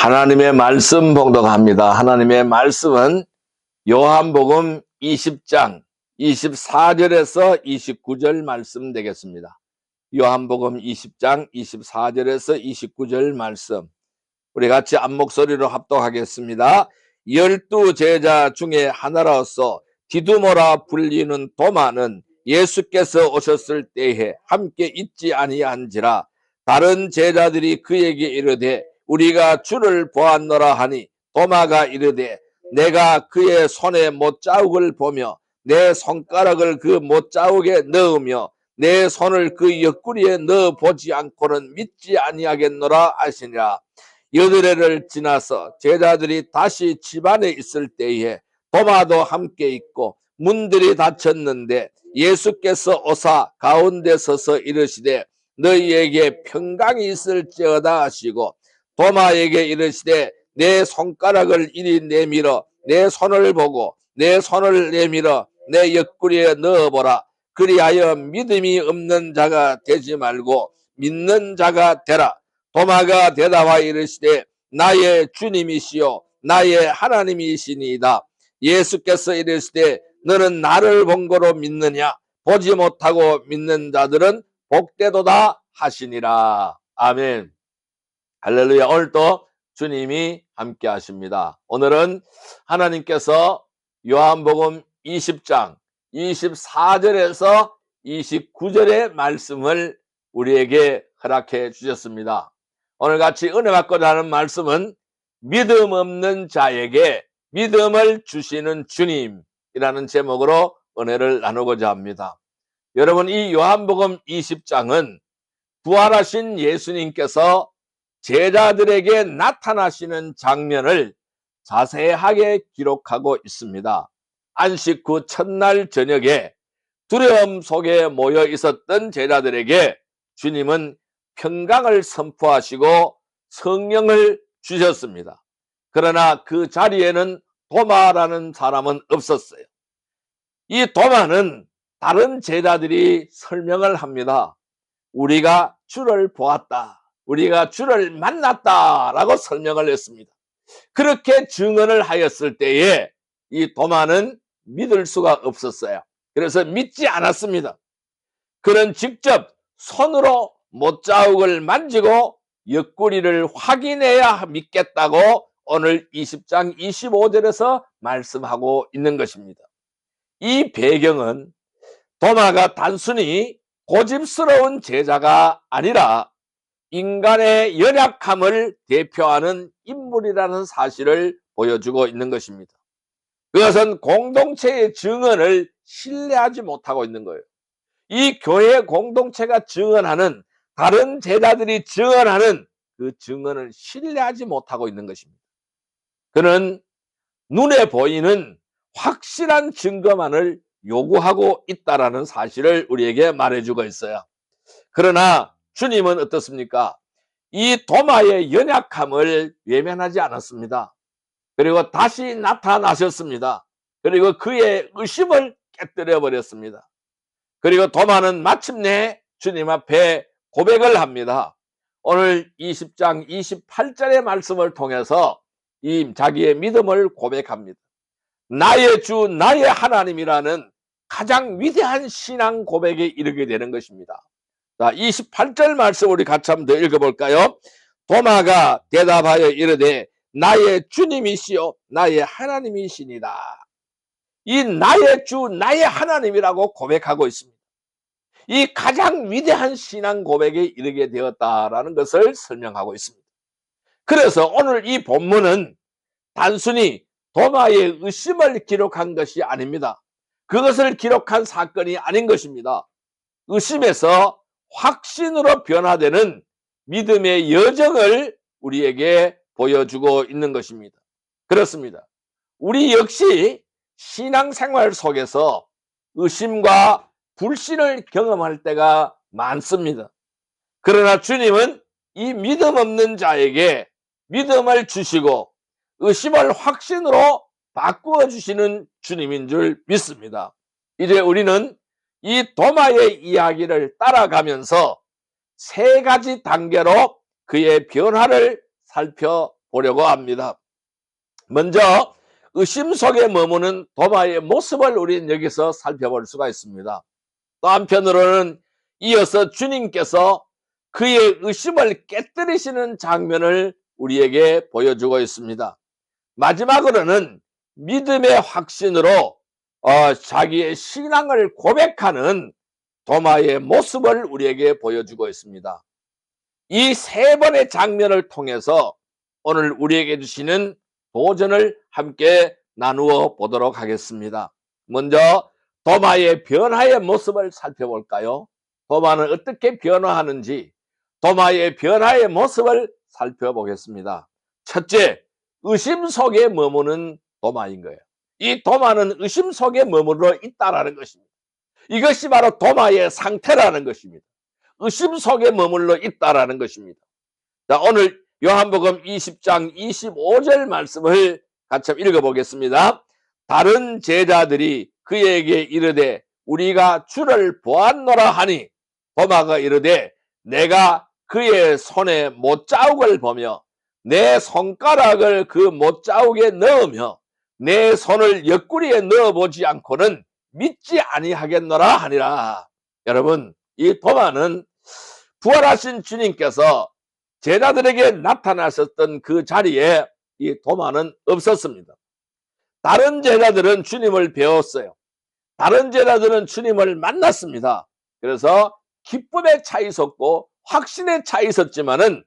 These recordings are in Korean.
하나님의 말씀 봉독합니다. 하나님의 말씀은 요한복음 20장 24절에서 29절 말씀 되겠습니다. 요한복음 20장 24절에서 29절 말씀, 우리 같이 암목소리로 합독하겠습니다. 12 제자 중에 하나로서 디두모라 불리는 도마는 예수께서 오셨을 때에 함께 있지 아니한지라. 다른 제자들이 그에게 이르되 우리가 주를 보았노라 하니, 도마가 이르되 내가 그의 손에 못자국을 보며 내 손가락을 그 못자국에 넣으며 내 손을 그 옆구리에 넣어 보지 않고는 믿지 아니하겠노라 하시니라. 여드레를 지나서 제자들이 다시 집안에 있을 때에 도마도 함께 있고 문들이 닫혔는데 예수께서 오사 가운데 서서 이르시되 너희에게 평강이 있을지어다 하시고, 도마에게 이르시되 내 손가락을 이리 내밀어 내 손을 보고 내 손을 내밀어 내 옆구리에 넣어보라. 그리하여 믿음이 없는 자가 되지 말고 믿는 자가 되라. 도마가 대답하여 이르시되 나의 주님이시요 나의 하나님이시니이다. 예수께서 이르시되 너는 나를 본 거로 믿느냐? 보지 못하고 믿는 자들은 복되도다 하시니라. 아멘. 할렐루야. 오늘도 주님이 함께 하십니다. 오늘은 하나님께서 요한복음 20장 24절에서 29절의 말씀을 우리에게 허락해 주셨습니다. 오늘 같이 은혜 받고자 하는 말씀은 믿음 없는 자에게 믿음을 주시는 주님이라는 제목으로 은혜를 나누고자 합니다. 여러분, 이 요한복음 20장은 부활하신 예수님께서 제자들에게 나타나시는 장면을 자세하게 기록하고 있습니다. 안식 후 첫날 저녁에 두려움 속에 모여 있었던 제자들에게 주님은 평강을 선포하시고 성령을 주셨습니다. 그러나 그 자리에는 도마라는 사람은 없었어요. 이 도마는 다른 제자들이 설명을 합니다. 우리가 주를 보았다, 우리가 주를 만났다 라고 설명을 했습니다. 그렇게 증언을 하였을 때에 이 도마는 믿을 수가 없었어요. 그래서 믿지 않았습니다. 그는 직접 손으로 못자국을 만지고 옆구리를 확인해야 믿겠다고 오늘 20장 25절에서 말씀하고 있는 것입니다. 이 배경은 도마가 단순히 고집스러운 제자가 아니라 인간의 연약함을 대표하는 인물이라는 사실을 보여주고 있는 것입니다. 그것은 공동체의 증언을 신뢰하지 못하고 있는 거예요. 이 교회 공동체가 증언하는, 다른 제자들이 증언하는 그 증언을 신뢰하지 못하고 있는 것입니다. 그는 눈에 보이는 확실한 증거만을 요구하고 있다라는 사실을 우리에게 말해주고 있어요. 그러나 주님은 어떻습니까? 이 도마의 연약함을 외면하지 않았습니다. 그리고 다시 나타나셨습니다. 그리고 그의 의심을 깨뜨려 버렸습니다. 그리고 도마는 마침내 주님 앞에 고백을 합니다. 오늘 20장 28절의 말씀을 통해서 이 자기의 믿음을 고백합니다. 나의 주 나의 하나님이라는 가장 위대한 신앙 고백에 이르게 되는 것입니다. 자, 28절 말씀 우리 같이 한번 더 읽어볼까요? 도마가 대답하여 이르되 나의 주님이시요 나의 하나님이시니라. 이 나의 주 나의 하나님이라고 고백하고 있습니다. 이 가장 위대한 신앙 고백에 이르게 되었다라는 것을 설명하고 있습니다. 그래서 오늘 이 본문은 단순히 도마의 의심을 기록한 것이 아닙니다. 그것을 기록한 사건이 아닌 것입니다. 의심에서 확신으로 변화되는 믿음의 여정을 우리에게 보여주고 있는 것입니다. 그렇습니다. 우리 역시 신앙생활 속에서 의심과 불신을 경험할 때가 많습니다. 그러나 주님은 이 믿음 없는 자에게 믿음을 주시고 의심을 확신으로 바꾸어 주시는 주님인 줄 믿습니다. 이제 우리는 이 도마의 이야기를 따라가면서 세 가지 단계로 그의 변화를 살펴보겠습니다. 보려고 합니다. 먼저 의심 속에 머무는 도마의 모습을 우리는 여기서 살펴볼 수가 있습니다. 또 한편으로는 이어서 주님께서 그의 의심을 깨뜨리시는 장면을 우리에게 보여주고 있습니다. 마지막으로는 믿음의 확신으로 자기의 신앙을 고백하는 도마의 모습을 우리에게 보여주고 있습니다. 이 세 번의 장면을 통해서 오늘 우리에게 주시는 도전을 함께 나누어 보도록 하겠습니다. 먼저 도마의 변화의 모습을 살펴볼까요? 도마는 어떻게 변화하는지 도마의 변화의 모습을 살펴보겠습니다. 첫째, 의심 속에 머무는 도마인 거예요. 이 도마는 의심 속에 머물러 있다라는 것입니다. 이것이 바로 도마의 상태라는 것입니다. 의심 속에 머물러 있다라는 것입니다. 자, 오늘 요한복음 20장 25절 말씀을 같이 읽어보겠습니다. 다른 제자들이 그에게 이르되 우리가 주를 보았노라 하니 도마가 이르되 내가 그의 손에 못자국을 보며 내 손가락을 그 못자국에 넣으며 내 손을 옆구리에 넣어보지 않고는 믿지 아니하겠노라 하니라. 여러분, 이 도마는 부활하신 주님께서 제자들에게 나타나셨던 그 자리에 이 도마는 없었습니다. 다른 제자들은 주님을 배웠어요. 다른 제자들은 주님을 만났습니다. 그래서 기쁨의 차 있었고 확신의 차 있었지만은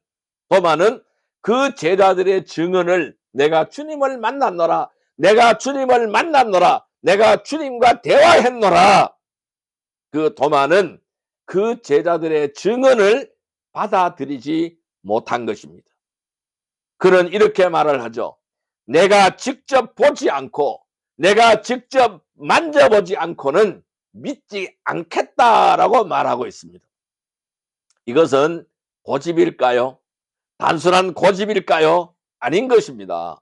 도마는 그 제자들의 증언을 내가 주님을 만났노라, 내가 주님을 만났노라, 내가 주님과 대화했노라. 그 도마는 그 제자들의 증언을 받아들이지 못한 것입니다. 그는 이렇게 말을 하죠. 내가 직접 보지 않고 내가 직접 만져보지 않고는 믿지 않겠다라고 말하고 있습니다. 이것은 고집일까요? 단순한 고집일까요? 아닌 것입니다.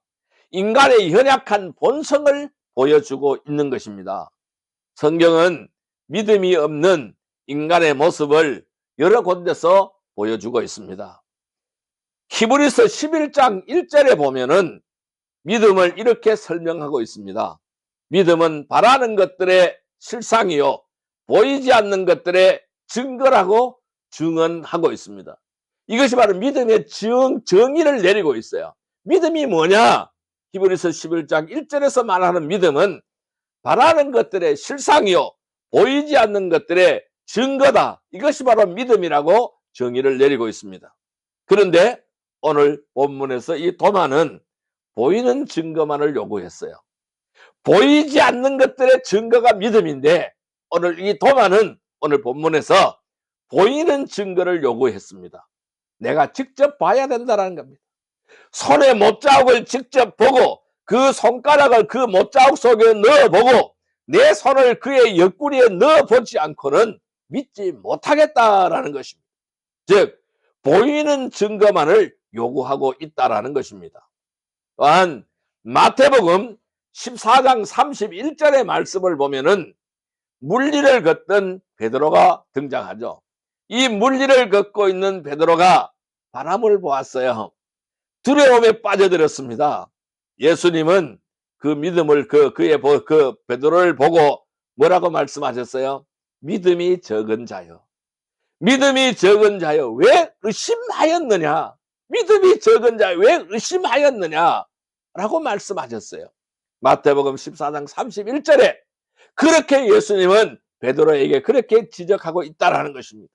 인간의 연약한 본성을 보여주고 있는 것입니다. 성경은 믿음이 없는 인간의 모습을 여러 곳에서 보여주고 있습니다. 히브리서 11장 1절에 보면은 믿음을 이렇게 설명하고 있습니다. 믿음은 바라는 것들의 실상이요 보이지 않는 것들의 증거라고 증언하고 있습니다. 이것이 바로 믿음의 정의를 내리고 있어요. 믿음이 뭐냐? 히브리서 11장 1절에서 말하는 믿음은 바라는 것들의 실상이요 보이지 않는 것들의 증거다. 이것이 바로 믿음이라고 정의를 내리고 있습니다. 그런데 오늘 본문에서 이 도마는 보이는 증거만을 요구했어요. 보이지 않는 것들의 증거가 믿음인데 오늘 이 도마는 오늘 본문에서 보이는 증거를 요구했습니다. 내가 직접 봐야 된다는 겁니다. 손에 못자국을 직접 보고 그 손가락을 그 못자국 속에 넣어보고 내 손을 그의 옆구리에 넣어보지 않고는 믿지 못하겠다라는 것입니다. 즉 보이는 증거만을 요구하고 있다라는 것입니다. 또한 마태복음 14장 31절의 말씀을 보면은 물리를 걷던 베드로가 등장하죠. 이 물리를 걷고 있는 베드로가 바람을 보았어요. 두려움에 빠져들었습니다. 예수님은 그 믿음을 그 베드로를 보고 뭐라고 말씀하셨어요? 믿음이 적은 자요. 믿음이 적은 자요. 왜 의심하였느냐? 믿음이 적은 자요. 왜 의심하였느냐? 라고 말씀하셨어요. 마태복음 14장 31절에 그렇게 예수님은 베드로에게 그렇게 지적하고 있다라는 것입니다.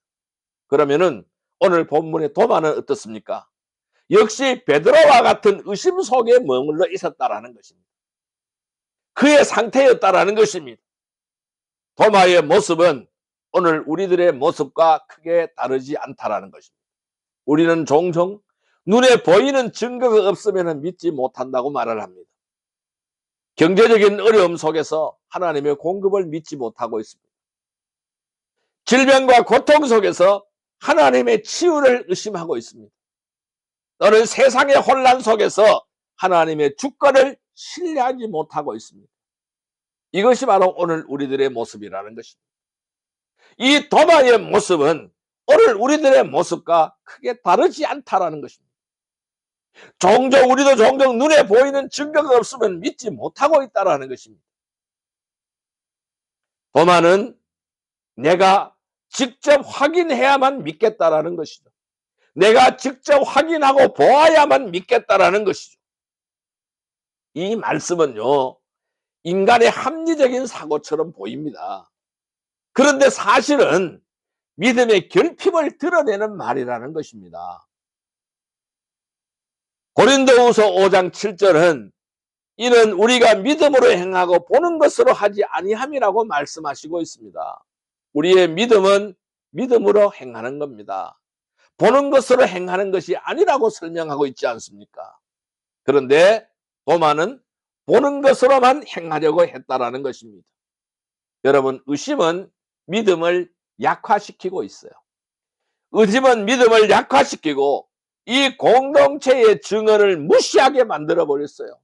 그러면은 오늘 본문의 도마는 어떻습니까? 역시 베드로와 같은 의심 속에 머물러 있었다라는 것입니다. 그의 상태였다라는 것입니다. 도마의 모습은 오늘 우리들의 모습과 크게 다르지 않다라는 것입니다. 우리는 종종 눈에 보이는 증거가 없으면 믿지 못한다고 말을 합니다. 경제적인 어려움 속에서 하나님의 공급을 믿지 못하고 있습니다. 질병과 고통 속에서 하나님의 치유를 의심하고 있습니다. 또는 세상의 혼란 속에서 하나님의 주권을 신뢰하지 못하고 있습니다. 이것이 바로 오늘 우리들의 모습이라는 것입니다. 이 도마의 모습은 오늘 우리들의 모습과 크게 다르지 않다라는 것입니다. 우리도 종종 눈에 보이는 증거가 없으면 믿지 못하고 있다는 것입니다. 도마는 내가 직접 확인해야만 믿겠다라는 것이죠. 내가 직접 확인하고 보아야만 믿겠다라는 것이죠. 이 말씀은요, 인간의 합리적인 사고처럼 보입니다. 그런데 사실은 믿음의 결핍을 드러내는 말이라는 것입니다. 고린도후서 5장 7절은 이는 우리가 믿음으로 행하고 보는 것으로 하지 아니함이라고 말씀하시고 있습니다. 우리의 믿음은 믿음으로 행하는 겁니다. 보는 것으로 행하는 것이 아니라고 설명하고 있지 않습니까? 그런데 도마는 보는 것으로만 행하려고 했다라는 것입니다. 여러분, 의심은 믿음을 약화시키고 있어요. 의심은 믿음을 약화시키고 이 공동체의 증언을 무시하게 만들어 버렸어요.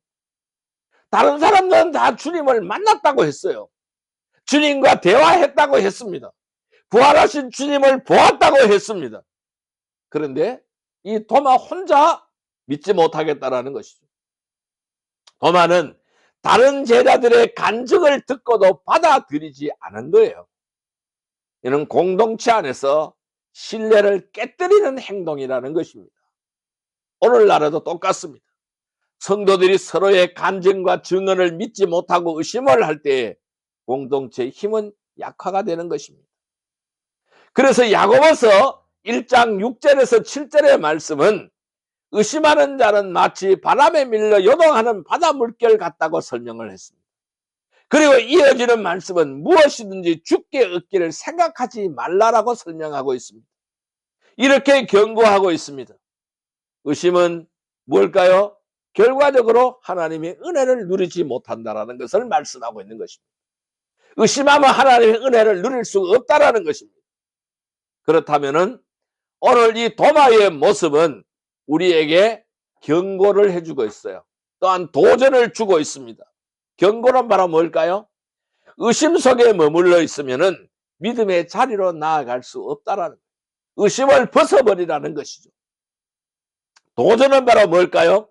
다른 사람들은 다 주님을 만났다고 했어요. 주님과 대화했다고 했습니다. 부활하신 주님을 보았다고 했습니다. 그런데 이 도마 혼자 믿지 못하겠다라는 것이죠. 도마는 다른 제자들의 간증을 듣고도 받아들이지 않은 거예요. 이는 공동체 안에서 신뢰를 깨뜨리는 행동이라는 것입니다. 오늘날에도 똑같습니다. 성도들이 서로의 간증과 증언을 믿지 못하고 의심을 할 때 공동체의 힘은 약화가 되는 것입니다. 그래서 야고보서 1장 6절에서 7절의 말씀은 의심하는 자는 마치 바람에 밀려 요동하는 바다 물결 같다고 설명을 했습니다. 그리고 이어지는 말씀은 무엇이든지 죽게 얻기를 생각하지 말라라고 설명하고 있습니다. 이렇게 경고하고 있습니다. 의심은 뭘까요? 결과적으로 하나님의 은혜를 누리지 못한다는 것을 말씀하고 있는 것입니다. 의심하면 하나님의 은혜를 누릴 수가 없다는 것입니다. 그렇다면 오늘 이 도마의 모습은 우리에게 경고를 해주고 있어요. 또한 도전을 주고 있습니다. 경고는 바로 뭘까요? 의심 속에 머물러 있으면 믿음의 자리로 나아갈 수 없다라는 거예요. 의심을 벗어버리라는 것이죠. 도전은 바로 뭘까요?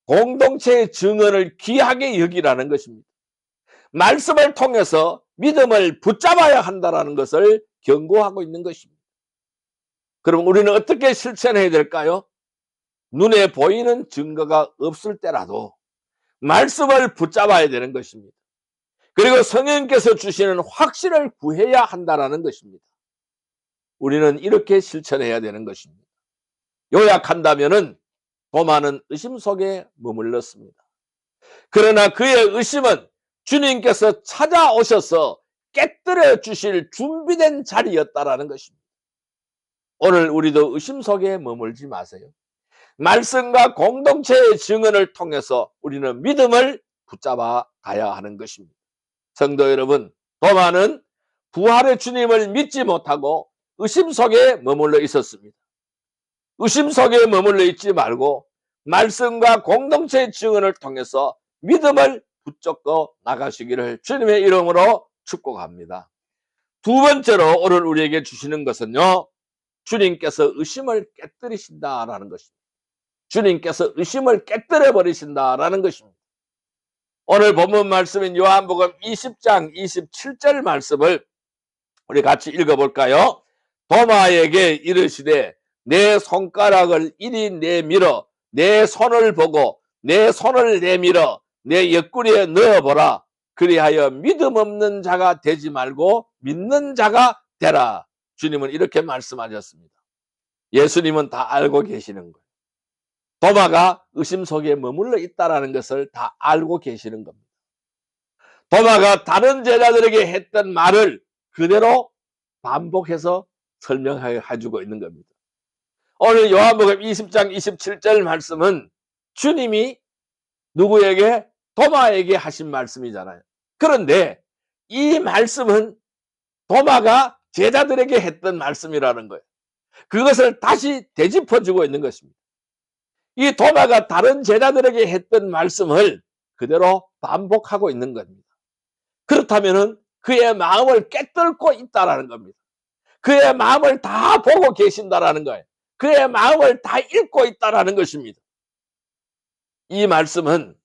공동체의 증언을 귀하게 여기라는 것입니다. 말씀을 통해서 믿음을 붙잡아야 한다는 것을 경고하고 있는 것입니다. 그럼 우리는 어떻게 실천해야 될까요? 눈에 보이는 증거가 없을 때라도 말씀을 붙잡아야 되는 것입니다. 그리고 성령께서 주시는 확신을 구해야 한다는 것입니다. 우리는 이렇게 실천해야 되는 것입니다. 요약한다면은 도마는 의심 속에 머물렀습니다. 그러나 그의 의심은 주님께서 찾아오셔서 깨뜨려 주실 준비된 자리였다라는 것입니다. 오늘 우리도 의심 속에 머물지 마세요. 말씀과 공동체의 증언을 통해서 우리는 믿음을 붙잡아 가야 하는 것입니다. 성도 여러분, 도마는 부활의 주님을 믿지 못하고 의심 속에 머물러 있었습니다. 의심 속에 머물러 있지 말고 말씀과 공동체의 증언을 통해서 믿음을 붙잡고 나가시기를 주님의 이름으로 축복합니다. 두 번째로 오늘 우리에게 주시는 것은요, 주님께서 의심을 깨뜨리신다라는 것입니다. 주님께서 의심을 깨뜨려 버리신다라는 것입니다. 오늘 본문 말씀인 요한복음 20장 27절 말씀을 우리 같이 읽어볼까요? 도마에게 이르시되 내 손가락을 이리 내밀어 내 손을 보고 내 손을 내밀어 내 옆구리에 넣어보라. 그리하여 믿음 없는 자가 되지 말고 믿는 자가 되라. 주님은 이렇게 말씀하셨습니다. 예수님은 다 알고 계시는 거예요. 도마가 의심 속에 머물러 있다는 것을 다 알고 계시는 겁니다. 도마가 다른 제자들에게 했던 말을 그대로 반복해서 설명해 주고 있는 겁니다. 오늘 요한복음 20장 27절 말씀은 주님이 누구에게? 도마에게 하신 말씀이잖아요. 그런데 이 말씀은 도마가 제자들에게 했던 말씀이라는 거예요. 그것을 다시 되짚어주고 있는 것입니다. 이 도마가 다른 제자들에게 했던 말씀을 그대로 반복하고 있는 겁니다. 그렇다면 그의 마음을 깨뚫고 있다는 겁니다. 그의 마음을 다 보고 계신다라는 거예요. 그의 마음을 다 읽고 있다라는 것입니다. 이 말씀은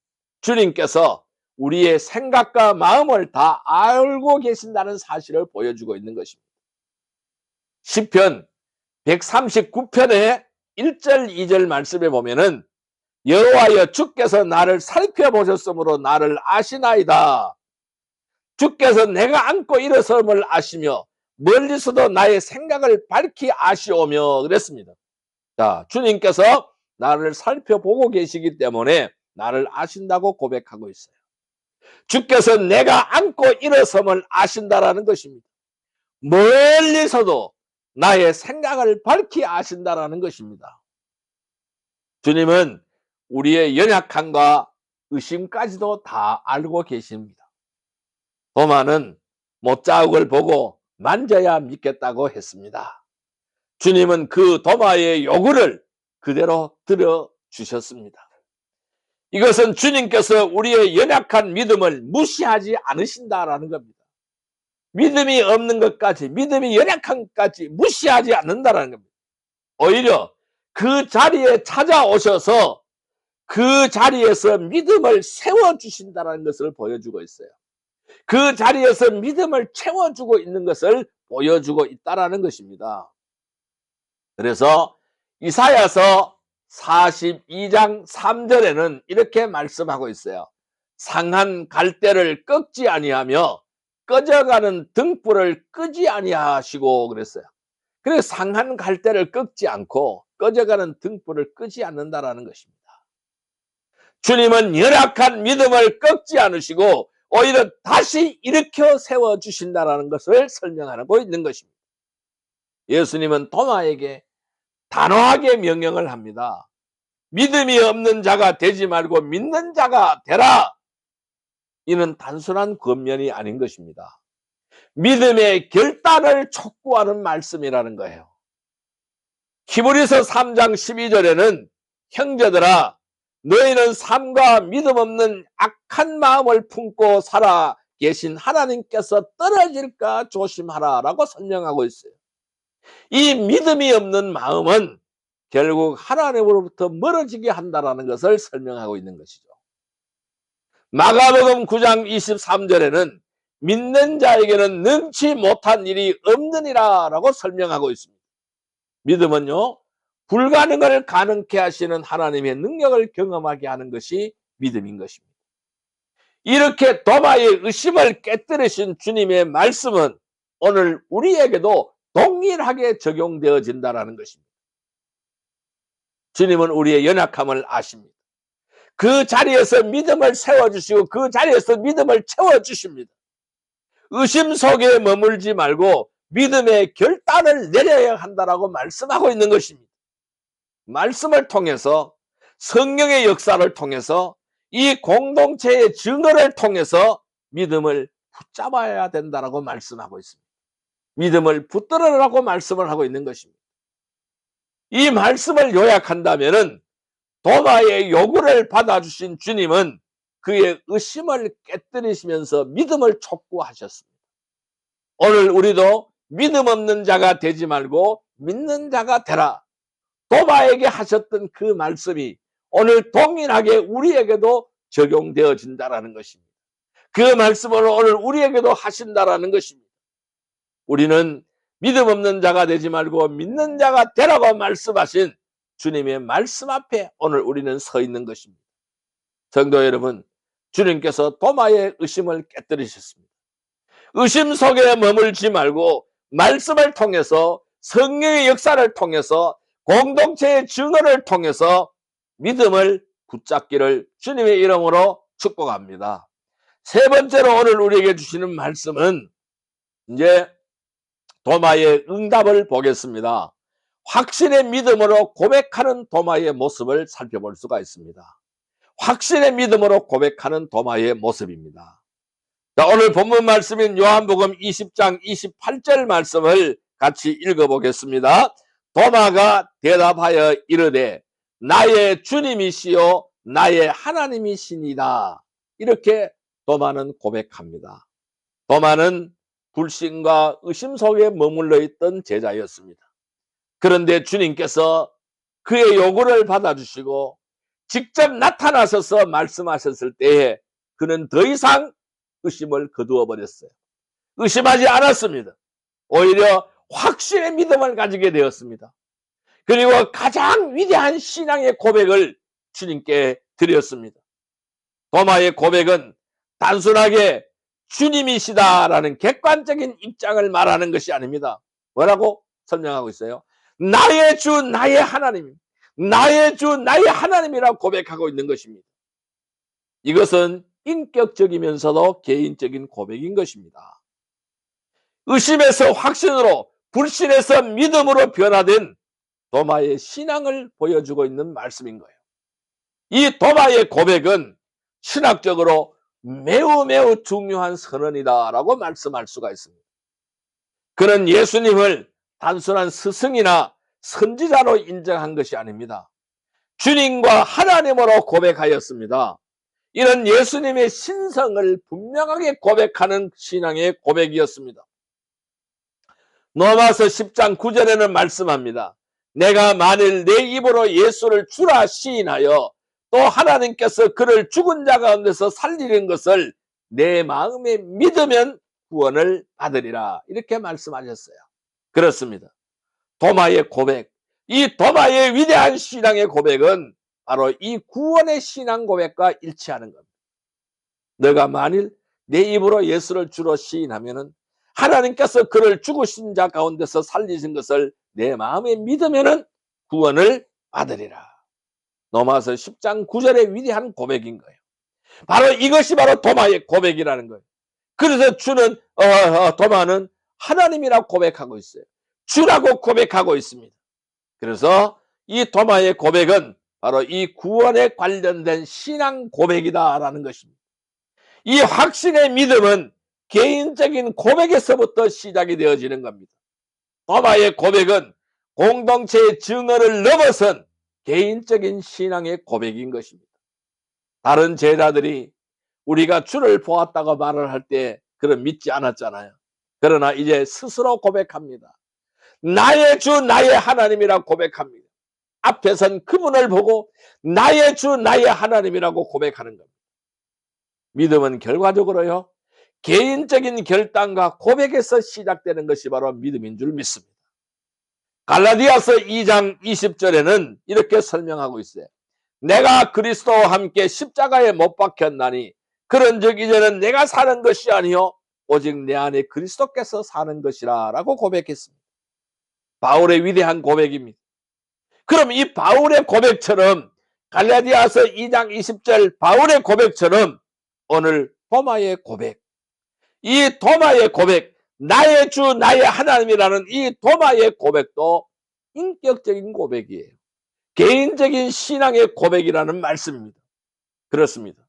주님께서 우리의 생각과 마음을 다 알고 계신다는 사실을 보여주고 있는 것입니다. 시편 139편의 1절 2절 말씀에 보면은 여호와여 주께서 나를 살펴보셨으므로 나를 아시나이다. 주께서 내가 앉고 일어섬을 아시며 멀리서도 나의 생각을 밝히 아시오며 그랬습니다. 자, 주님께서 나를 살펴보고 계시기 때문에 나를 아신다고 고백하고 있어요. 주께서 내가 앉고 일어섬을 아신다라는 것입니다. 멀리서도 나의 생각을 밝히 아신다라는 것입니다. 주님은 우리의 연약함과 의심까지도 다 알고 계십니다. 도마는 못자국을 보고 만져야 믿겠다고 했습니다. 주님은 그 도마의 요구를 그대로 들어주셨습니다. 이것은 주님께서 우리의 연약한 믿음을 무시하지 않으신다라는 겁니다. 믿음이 없는 것까지, 믿음이 연약한 것까지 무시하지 않는다라는 겁니다. 오히려 그 자리에 찾아오셔서 그 자리에서 믿음을 세워주신다는 것을 보여주고 있어요. 그 자리에서 믿음을 채워주고 있는 것을 보여주고 있다는 것입니다. 그래서 이사야서 42장 3절에는 이렇게 말씀하고 있어요. 상한 갈대를 꺾지 아니하며 꺼져가는 등불을 끄지 아니하시고 그랬어요. 그래서 상한 갈대를 꺾지 않고 꺼져가는 등불을 끄지 않는다라는 것입니다. 주님은 연약한 믿음을 꺾지 않으시고 오히려 다시 일으켜 세워주신다는 것을 설명하고 있는 것입니다. 예수님은 도마에게 단호하게 명령을 합니다. 믿음이 없는 자가 되지 말고 믿는 자가 되라. 이는 단순한 권면이 아닌 것입니다. 믿음의 결단을 촉구하는 말씀이라는 거예요. 히브리서 3장 12절에는 형제들아 너희는 삶과 믿음 없는 악한 마음을 품고 살아 계신 하나님께서 떨어질까 조심하라 라고 설명하고 있어요. 이 믿음이 없는 마음은 결국 하나님으로부터 멀어지게 한다는 것을 설명하고 있는 것이죠. 마가복음 9장 23절에는 믿는 자에게는 능치 못한 일이 없느니라 라고 설명하고 있습니다. 믿음은요, 불가능을 가능케 하시는 하나님의 능력을 경험하게 하는 것이 믿음인 것입니다. 이렇게 도마의 의심을 깨뜨리신 주님의 말씀은 오늘 우리에게도 동일하게 적용되어진다는 것입니다. 주님은 우리의 연약함을 아십니다. 그 자리에서 믿음을 세워주시고 그 자리에서 믿음을 채워주십니다. 의심 속에 머물지 말고 믿음의 결단을 내려야 한다라고 말씀하고 있는 것입니다. 말씀을 통해서 성령의 역사를 통해서 이 공동체의 증거를 통해서 믿음을 붙잡아야 된다라고 말씀하고 있습니다. 믿음을 붙들으라고 말씀을 하고 있는 것입니다. 이 말씀을 요약한다면은 도마의 요구를 받아주신 주님은 그의 의심을 깨뜨리시면서 믿음을 촉구하셨습니다. 오늘 우리도 믿음 없는 자가 되지 말고 믿는 자가 되라. 도마에게 하셨던 그 말씀이 오늘 동일하게 우리에게도 적용되어진다는 것입니다. 그 말씀을 오늘 우리에게도 하신다는 것입니다. 우리는 믿음 없는 자가 되지 말고 믿는 자가 되라고 말씀하신 주님의 말씀 앞에 오늘 우리는 서 있는 것입니다. 성도 여러분, 주님께서 도마의 의심을 깨뜨리셨습니다. 의심 속에 머물지 말고 말씀을 통해서 성령의 역사를 통해서 공동체의 증언을 통해서 믿음을 붙잡기를 주님의 이름으로 축복합니다. 세 번째로 오늘 우리에게 주시는 말씀은 이제 도마의 응답을 보겠습니다. 확신의 믿음으로 고백하는 도마의 모습을 살펴볼 수가 있습니다. 확신의 믿음으로 고백하는 도마의 모습입니다. 자, 오늘 본문 말씀인 요한복음 20장 28절 말씀을 같이 읽어보겠습니다. 도마가 대답하여 이르되 나의 주님이시요 나의 하나님이시니이다. 이렇게 도마는 고백합니다. 도마는 불신과 의심 속에 머물러 있던 제자였습니다. 그런데 주님께서 그의 요구를 받아주시고 직접 나타나셔서 말씀하셨을 때에 그는 더 이상 의심을 거두어 버렸어요. 의심하지 않았습니다. 오히려 확신의 믿음을 가지게 되었습니다. 그리고 가장 위대한 신앙의 고백을 주님께 드렸습니다. 도마의 고백은 단순하게 주님이시다라는 객관적인 입장을 말하는 것이 아닙니다. 뭐라고 설명하고 있어요? 나의 주 나의 하나님, 나의 주 나의 하나님이라고 고백하고 있는 것입니다. 이것은 인격적이면서도 개인적인 고백인 것입니다. 의심에서 확신으로, 불신에서 믿음으로 변화된 도마의 신앙을 보여주고 있는 말씀인 거예요. 이 도마의 고백은 신학적으로 매우 중요한 선언이다라고 말씀할 수가 있습니다. 그는 예수님을 단순한 스승이나 선지자로 인정한 것이 아닙니다. 주님과 하나님으로 고백하였습니다. 이는 예수님의 신성을 분명하게 고백하는 신앙의 고백이었습니다. 로마서 10장 9절에는 말씀합니다. 내가 만일 내 입으로 예수를 주라 시인하여 또 하나님께서 그를 죽은 자 가운데서 살리는 것을 내 마음에 믿으면 구원을 받으리라. 이렇게 말씀하셨어요. 그렇습니다. 도마의 고백, 이 도마의 위대한 신앙의 고백은 바로 이 구원의 신앙 고백과 일치하는 겁니다. 너가 만일 내 입으로 예수를 주로 시인하면은 하나님께서 그를 죽으신 자 가운데서 살리신 것을 내 마음에 믿으면은 구원을 받으리라. 로마서 10장 9절의 위대한 고백인 거예요. 바로 이것이 바로 도마의 고백이라는 거예요. 그래서 주는 도마는 하나님이라고 고백하고 있어요. 주라고 고백하고 있습니다. 그래서 이 도마의 고백은 바로 이 구원에 관련된 신앙 고백이다라는 것입니다. 이 확신의 믿음은 개인적인 고백에서부터 시작이 되어지는 겁니다. 도마의 고백은 공동체의 증언을 넘어선 개인적인 신앙의 고백인 것입니다. 다른 제자들이 우리가 주를 보았다고 말을 할 때 그런 믿지 않았잖아요. 그러나 이제 스스로 고백합니다. 나의 주 나의 하나님이라고 고백합니다. 앞에선 그분을 보고 나의 주 나의 하나님이라고 고백하는 겁니다. 믿음은 결과적으로요, 개인적인 결단과 고백에서 시작되는 것이 바로 믿음인 줄 믿습니다. 갈라디아서 2장 20절에는 이렇게 설명하고 있어요. 내가 그리스도와 함께 십자가에 못 박혔나니 그런즉 이제는 내가 사는 것이 아니요 오직 내 안에 그리스도께서 사는 것이라 라고 고백했습니다. 바울의 위대한 고백입니다. 그럼 이 바울의 고백처럼, 갈라디아서 2장 20절 바울의 고백처럼 오늘 도마의 고백, 이 도마의 고백, 나의 주 나의 하나님이라는 이 도마의 고백도 인격적인 고백이에요. 개인적인 신앙의 고백이라는 말씀입니다. 그렇습니다.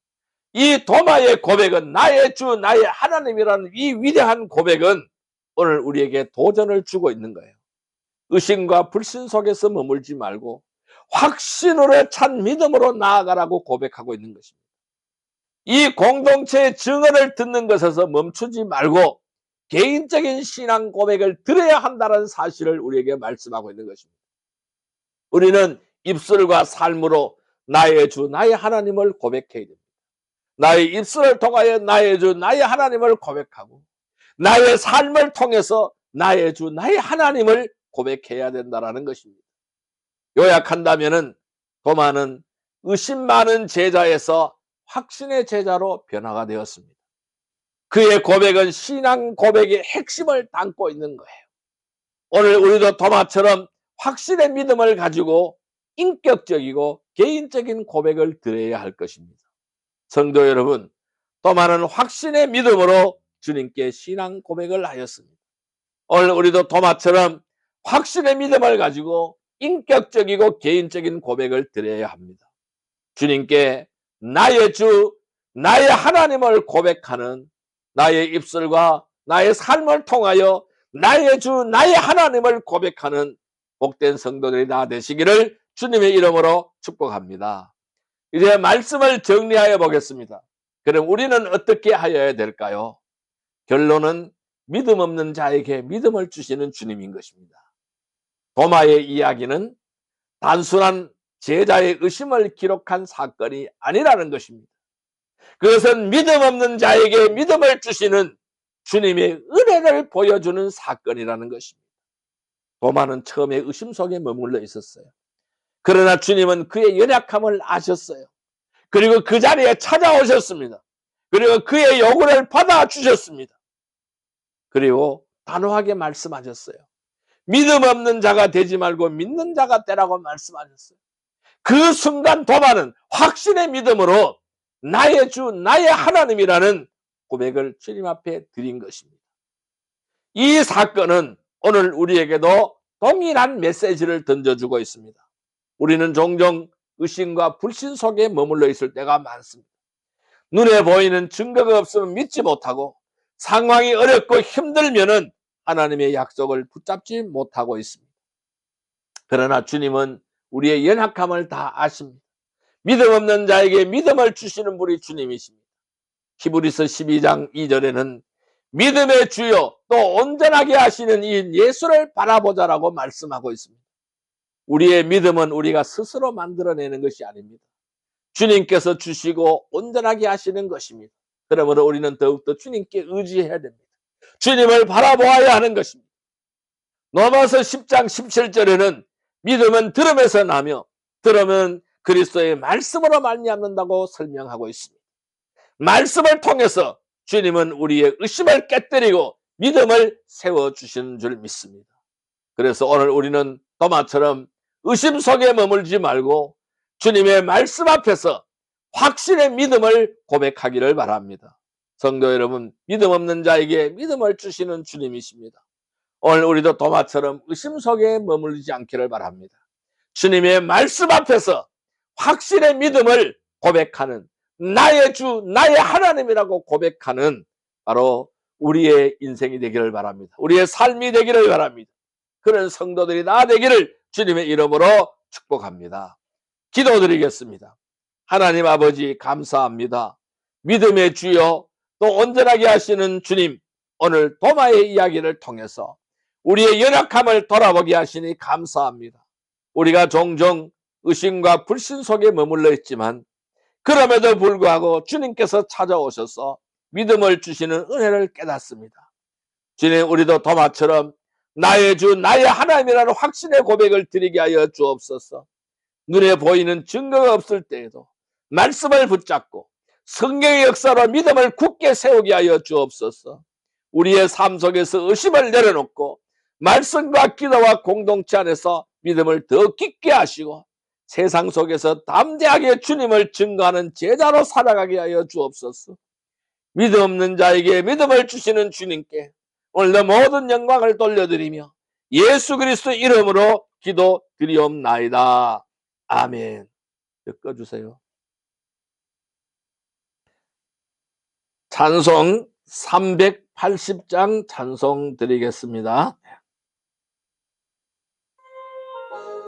이 도마의 고백은, 나의 주 나의 하나님이라는 이 위대한 고백은 오늘 우리에게 도전을 주고 있는 거예요. 의심과 불신 속에서 머물지 말고 확신으로 찬 믿음으로 나아가라고 고백하고 있는 것입니다. 이 공동체의 증언을 듣는 것에서 멈추지 말고 개인적인 신앙 고백을 들어야 한다는 사실을 우리에게 말씀하고 있는 것입니다. 우리는 입술과 삶으로 나의 주 나의 하나님을 고백해야 됩니다. 나의 입술을 통하여 나의 주 나의 하나님을 고백하고 나의 삶을 통해서 나의 주 나의 하나님을 고백해야 된다는 것입니다. 요약한다면은 도마는 의심 많은 제자에서 확신의 제자로 변화가 되었습니다. 그의 고백은 신앙 고백의 핵심을 담고 있는 거예요. 오늘 우리도 도마처럼 확신의 믿음을 가지고 인격적이고 개인적인 고백을 드려야 할 것입니다. 성도 여러분, 도마는 확신의 믿음으로 주님께 신앙 고백을 하였습니다. 오늘 우리도 도마처럼 확신의 믿음을 가지고 인격적이고 개인적인 고백을 드려야 합니다. 주님께 나의 주, 나의 하나님을 고백하는 나의 입술과 나의 삶을 통하여 나의 주, 나의 하나님을 고백하는 복된 성도들이 다 되시기를 주님의 이름으로 축복합니다. 이제 말씀을 정리하여 보겠습니다. 그럼 우리는 어떻게 하여야 될까요? 결론은 믿음 없는 자에게 믿음을 주시는 주님인 것입니다. 도마의 이야기는 단순한 제자의 의심을 기록한 사건이 아니라는 것입니다. 그것은 믿음 없는 자에게 믿음을 주시는 주님의 은혜를 보여주는 사건이라는 것입니다. 도마는 처음에 의심 속에 머물러 있었어요. 그러나 주님은 그의 연약함을 아셨어요. 그리고 그 자리에 찾아오셨습니다. 그리고 그의 요구를 받아주셨습니다. 그리고 단호하게 말씀하셨어요. 믿음 없는 자가 되지 말고 믿는 자가 되라고 말씀하셨어요. 그 순간 도마는 확신의 믿음으로 나의 주, 나의 하나님이라는 고백을 주님 앞에 드린 것입니다. 이 사건은 오늘 우리에게도 동일한 메시지를 던져주고 있습니다. 우리는 종종 의심과 불신 속에 머물러 있을 때가 많습니다. 눈에 보이는 증거가 없으면 믿지 못하고 상황이 어렵고 힘들면은 하나님의 약속을 붙잡지 못하고 있습니다. 그러나 주님은 우리의 연약함을 다 아십니다. 믿음 없는 자에게 믿음을 주시는 분이 주님이십니다. 히브리서 12장 2절에는 믿음의 주요 또 온전하게 하시는 이 예수를 바라보자라고 말씀하고 있습니다. 우리의 믿음은 우리가 스스로 만들어내는 것이 아닙니다. 주님께서 주시고 온전하게 하시는 것입니다. 그러므로 우리는 더욱더 주님께 의지해야 됩니다. 주님을 바라보아야 하는 것입니다. 로마서 10장 17절에는 믿음은 들음에서 나며 들음은 그리스도의 말씀으로 말미암는다고 설명하고 있습니다. 말씀을 통해서 주님은 우리의 의심을 깨뜨리고 믿음을 세워주시는 줄 믿습니다. 그래서 오늘 우리는 도마처럼 의심 속에 머물지 말고 주님의 말씀 앞에서 확신의 믿음을 고백하기를 바랍니다. 성도 여러분, 믿음 없는 자에게 믿음을 주시는 주님이십니다. 오늘 우리도 도마처럼 의심 속에 머물지 않기를 바랍니다. 주님의 말씀 앞에서 확신의 믿음을 고백하는 나의 주, 나의 하나님이라고 고백하는 바로 우리의 인생이 되기를 바랍니다. 우리의 삶이 되기를 바랍니다. 그런 성도들이 다 되기를 주님의 이름으로 축복합니다. 기도드리겠습니다. 하나님 아버지 감사합니다. 믿음의 주여 또 온전하게 하시는 주님, 오늘 도마의 이야기를 통해서 우리의 연약함을 돌아보게 하시니 감사합니다. 우리가 종종 의심과 불신 속에 머물러 있지만 그럼에도 불구하고 주님께서 찾아오셔서 믿음을 주시는 은혜를 깨닫습니다. 주님, 우리도 도마처럼 나의 주, 나의 하나님이라는 확신의 고백을 드리게 하여 주옵소서. 눈에 보이는 증거가 없을 때에도 말씀을 붙잡고 성경의 역사로 믿음을 굳게 세우게 하여 주옵소서. 우리의 삶 속에서 의심을 내려놓고 말씀과 기도와 공동체 안에서 믿음을 더 깊게 하시고 세상 속에서 담대하게 주님을 증거하는 제자로 살아가게 하여 주옵소서. 믿음 없는 자에게 믿음을 주시는 주님께 오늘도 모든 영광을 돌려드리며 예수 그리스도 이름으로 기도드리옵나이다. 아멘. 꺼주세요. 찬송 380장 찬송 드리겠습니다.